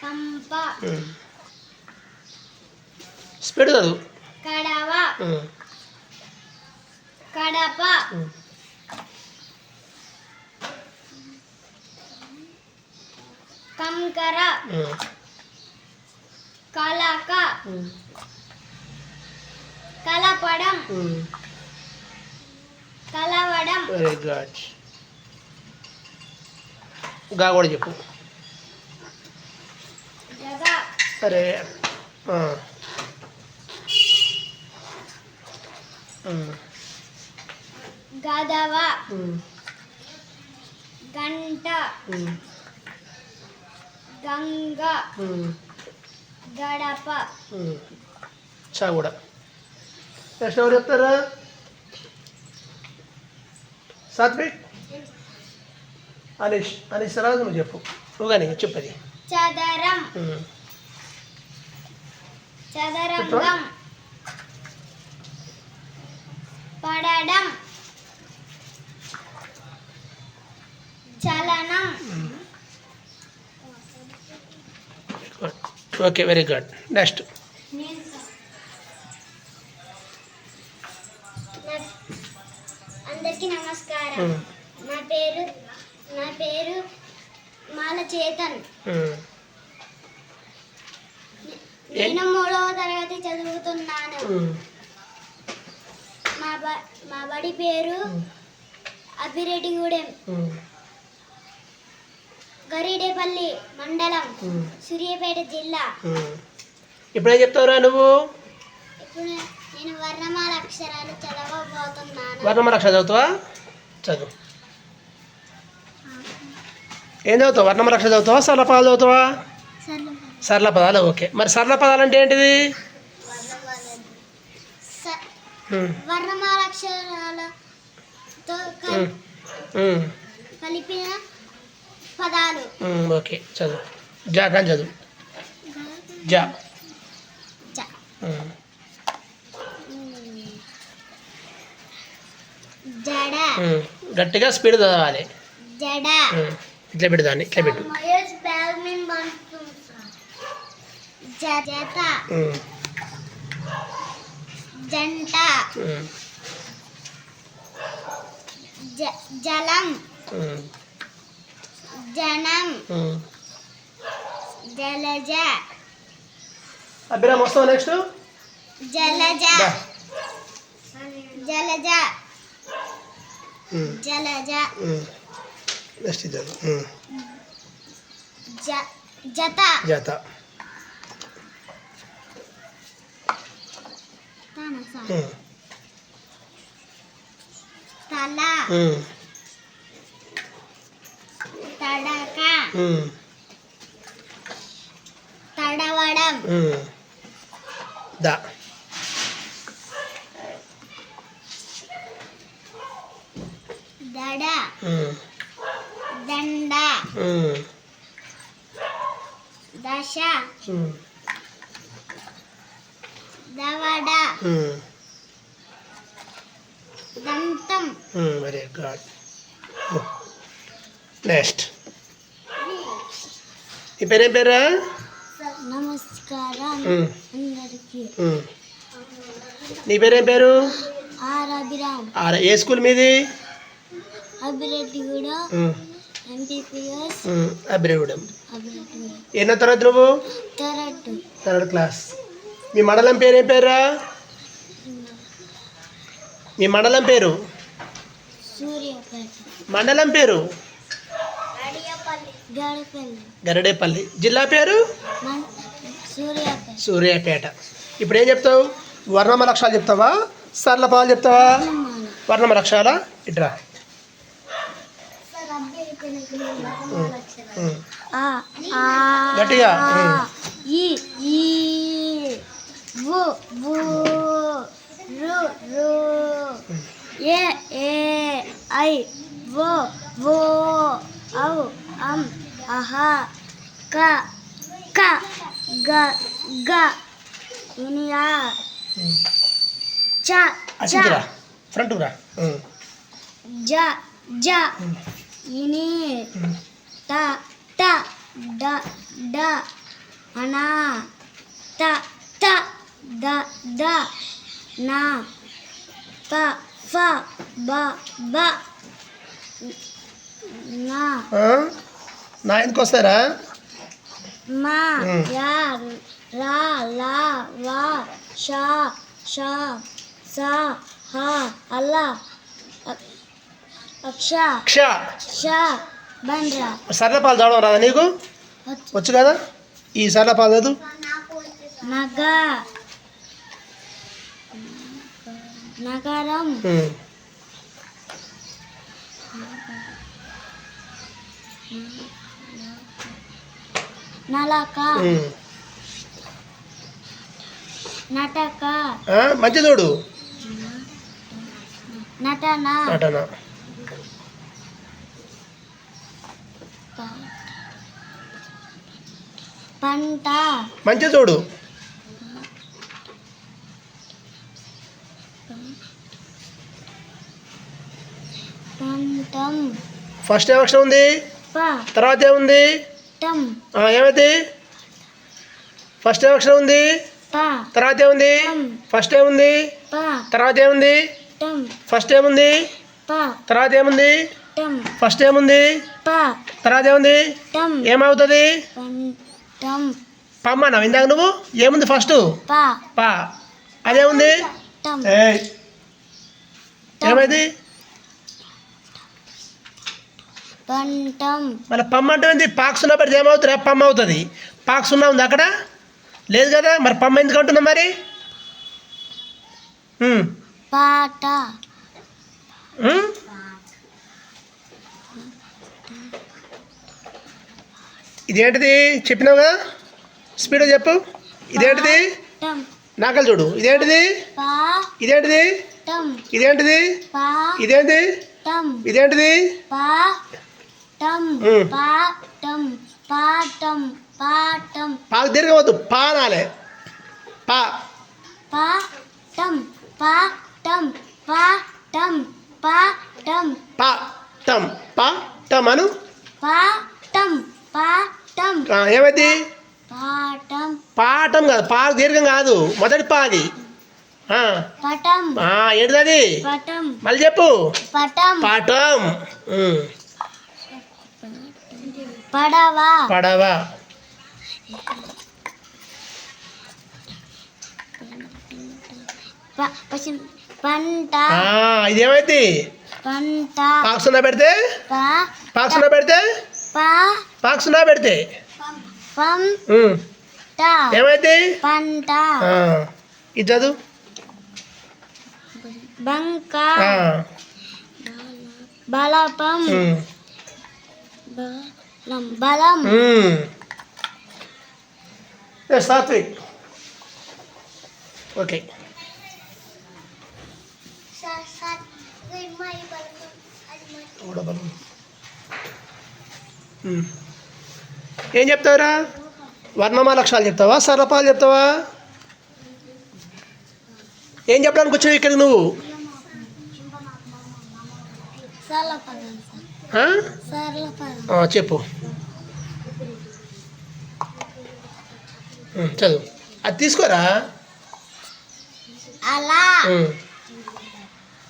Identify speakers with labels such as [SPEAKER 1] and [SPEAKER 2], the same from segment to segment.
[SPEAKER 1] కంప
[SPEAKER 2] స్పీడ్ చదువు.
[SPEAKER 1] కడవ కడప కంకర కలక కలపడం కలవడం.
[SPEAKER 2] Very good. గా కూడా చెప్పు. సరే.
[SPEAKER 1] గదవ గంట గంగ గడప.
[SPEAKER 2] చా కూడా. నెక్స్ట్ ఎవరు చెప్తారా? సాత్విక్ అనీష్. అనీష్ రాజు నువ్వు చెప్పు. నువ్వు కానీ చెప్పది.
[SPEAKER 1] చదరం చదరంగం పడడం చలనం.
[SPEAKER 2] Okay, very good. నెక్స్ట్.
[SPEAKER 1] అందరికీ నమస్కారం. నా పేరు మాల చేతన్. నేను 3వ తరగతి చదువుతున్నాను. మా బడి పేరు అభిరెడ్డిగూడెం, గరిడేపల్లి మండలం, సూర్యాపేట జిల్లా.
[SPEAKER 2] ఇప్పుడే చెప్తావురా నువ్వు?
[SPEAKER 1] ఇప్పుడు నేను వర్ణమాల అక్షరాలు చదవబోతున్నాను.
[SPEAKER 2] వర్ణమాల అక్షరాలు చదువుతావా? చదువు. ఏం చదువుతావు? వర్ణమాల అక్షరాలు చదువుతావా? సరళ పదాలు చదువుతావా? సరళ పదాలు. ఓకే. మరి సరళ పదాలు అంటే ఏంటిది?
[SPEAKER 1] వర్ణమాల అక్షరాలతో కలిపిన పదాలు.
[SPEAKER 2] ఓకే, చదువు. జా కానీ చదువు. జా
[SPEAKER 1] జడ.
[SPEAKER 2] గట్టిగా స్పీడ్ చదవాలి.
[SPEAKER 1] జడ.
[SPEAKER 2] ఇట్లా పెట్టు దాన్ని. ఇట్లా పెట్టు.
[SPEAKER 1] జత జంట జలం జనం జలజ.
[SPEAKER 2] అభిరామ్ వస్తావా? నెక్స్ట్
[SPEAKER 1] జలజ జలజ జలజ.
[SPEAKER 2] నెక్స్ట్
[SPEAKER 1] జత
[SPEAKER 2] జత.
[SPEAKER 1] తల తడక తడవడం
[SPEAKER 2] ద.
[SPEAKER 1] దడ దండ దశ దవడ దంతం.
[SPEAKER 2] Very good. నెక్స్ట్. ఈ పేరేం పేరా?
[SPEAKER 1] నమస్కారం అందరికీ.
[SPEAKER 2] నీ పేరేం పేరు?
[SPEAKER 1] ఆర్ అభిరామ్.
[SPEAKER 2] ఏ స్కూల్ మీది?
[SPEAKER 1] అభిరెడ్డిగూడెం ఎంపీపీఎస్
[SPEAKER 2] అభిరెడ్డిగూడెం. ఎన్నో తరగతి నువ్వు? Third class. మీ మండలం పేరు ఏం పేరా? మీ మండలం పేరు?
[SPEAKER 1] సూర్యాపేట.
[SPEAKER 2] మండలం పేరు?
[SPEAKER 1] గరిడేపల్లి.
[SPEAKER 2] జిల్లా పేరు? సూర్యాపేట. ఇప్పుడు ఏం చెప్తావు? వర్ణమాల అక్షరాలు చెప్తావా? సరళ పదాలు చెప్తావా? వర్ణమాల అక్షరాల. ఇట్రా. గట్టిగా.
[SPEAKER 1] ఏ ఐ ఓ ఔ అం అహ క గ ఇనియా చ
[SPEAKER 2] ఫ్రంట్ రా.
[SPEAKER 1] జ ఇని ట డ అనా త త ద ద నా ప ఫ బ బ నా
[SPEAKER 2] నా ఎందుకు వస్తారా
[SPEAKER 1] మా యా రా లా వా షా షా సా హా అల్లా అక్ష
[SPEAKER 2] క్ష
[SPEAKER 1] ష బండ్రా
[SPEAKER 2] సరళపాలు చదవడం రాదా నీకు వచ్చు కదా ఈ సరళపాలు చదువు
[SPEAKER 1] నగ నగరం నలక నటక
[SPEAKER 2] మంచి చూడు
[SPEAKER 1] నటన
[SPEAKER 2] నటన
[SPEAKER 1] పంట
[SPEAKER 2] మంచి చూడు
[SPEAKER 1] పంటం
[SPEAKER 2] ఫస్ట్ ఏ అక్షరం ఉంది
[SPEAKER 1] ప
[SPEAKER 2] తర్వాత ఏముంది
[SPEAKER 1] టం
[SPEAKER 2] ఏమైంది ఫస్ట్ ఏ అక్షరం ఉంది
[SPEAKER 1] ప
[SPEAKER 2] తర్వాత ఏముంది ఫస్ట్ ఏముంది
[SPEAKER 1] ప
[SPEAKER 2] తర్వాత ఏముంది
[SPEAKER 1] టం
[SPEAKER 2] ఫస్ట్ ఏముంది
[SPEAKER 1] ప
[SPEAKER 2] తర్వాత ఏముంది
[SPEAKER 1] టం
[SPEAKER 2] ఫస్ట్ ఏముంది
[SPEAKER 1] ప
[SPEAKER 2] తర్వాత ఏముంది
[SPEAKER 1] టం
[SPEAKER 2] ఏమవుతుంది
[SPEAKER 1] పంటం
[SPEAKER 2] పమ్మన్నావు ఇందాక నువ్వు ఏముంది ఫస్ట్
[SPEAKER 1] ప
[SPEAKER 2] పా అదేముంది
[SPEAKER 1] టం
[SPEAKER 2] ఏమైంది
[SPEAKER 1] పంటం
[SPEAKER 2] మళ్ళీ పమ్మ అంటే ఏంది పాక్ సున్నా పెడితే ఏమవుతుంది పమ్మ అవుతుంది పాక్ సున్నా ఉంది అక్కడ లేదు కదా మరి పమ్మ ఎందుకు అంటున్నా మరి
[SPEAKER 1] పాట
[SPEAKER 2] ఇదేంటిది చెప్పినావు కదా స్పీడ్గా చెప్పు ఇదేంటిది
[SPEAKER 1] టం
[SPEAKER 2] నాకలు చూడు ఇదేంటిది
[SPEAKER 1] పా
[SPEAKER 2] ఇదేంటిది
[SPEAKER 1] టం
[SPEAKER 2] ఇదేంటిది
[SPEAKER 1] పా
[SPEAKER 2] ఇదేంటి
[SPEAKER 1] టం
[SPEAKER 2] ఇదేంటిది
[SPEAKER 1] పా టం పా టం పా టం పా టం
[SPEAKER 2] పాకు దీర్ఘవద్దు పా నాలే పా
[SPEAKER 1] పా టం పా టం పా టం పా టం
[SPEAKER 2] పా టం పా టం అను
[SPEAKER 1] పా టం పా టం
[SPEAKER 2] ఏమైంది
[SPEAKER 1] పాటం
[SPEAKER 2] పాఠం కాదు పాకు దీర్ఘం కాదు మొదటి పాది
[SPEAKER 1] పటం
[SPEAKER 2] ఏంటిది
[SPEAKER 1] పటం
[SPEAKER 2] మళ్ళీ చెప్పు
[SPEAKER 1] పటం
[SPEAKER 2] పాఠం
[SPEAKER 1] పడవ
[SPEAKER 2] పడవ
[SPEAKER 1] పంట
[SPEAKER 2] ఇదేమైంది
[SPEAKER 1] పంట
[SPEAKER 2] పాకు సున్నా పెడితే పాకు సున్నా పెడితే పాకు సున్నా పెడితే
[SPEAKER 1] పం
[SPEAKER 2] ఏమైంది
[SPEAKER 1] పంట
[SPEAKER 2] ఇది చదువు
[SPEAKER 1] బంక బలపం బలం
[SPEAKER 2] సాత్విక్ ఓకే ఏం చెప్తావురా వర్ణమాల అక్షరాలు చెప్తావా సరళపాలు చెప్తావా ఏం చెప్పడానికి వచ్చావు ఇక్కడ నువ్వు చెప్పు చదువు అది తీసుకోరా
[SPEAKER 1] అలా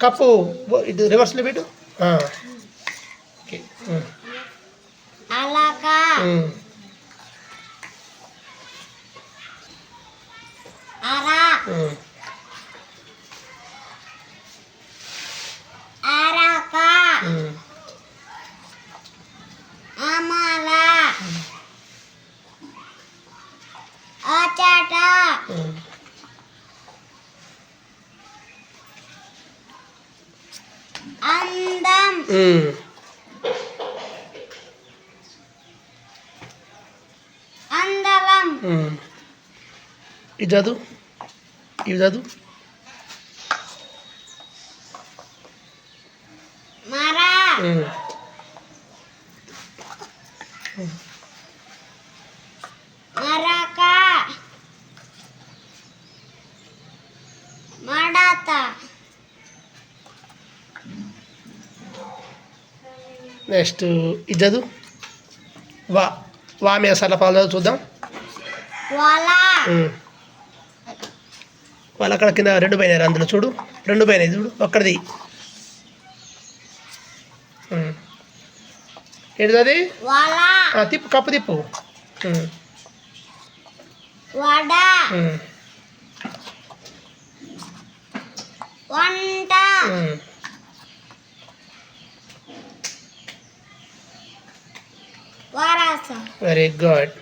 [SPEAKER 2] కప్పు ఇది రివర్స్లో పెట్టు ఓకే
[SPEAKER 1] అలక అరా అరక అమల అచట అందం అందలం
[SPEAKER 2] ఇది చదువు ఇవి చదువు
[SPEAKER 1] మర మరక మడత
[SPEAKER 2] నెక్స్ట్ ఇది చదువు వా మీద సరళపాలు చదువు చూద్దాం
[SPEAKER 1] వల
[SPEAKER 2] వాళ్ళు అక్కడ కింద రెండు పైన అందులో చూడు, రెండు పైన చూడు ఒక్కడిది. ఏంటిది అది?
[SPEAKER 1] వల
[SPEAKER 2] తిప్పు, కప్పు తిప్పు.
[SPEAKER 1] వడ వంట వరస.
[SPEAKER 2] Very good.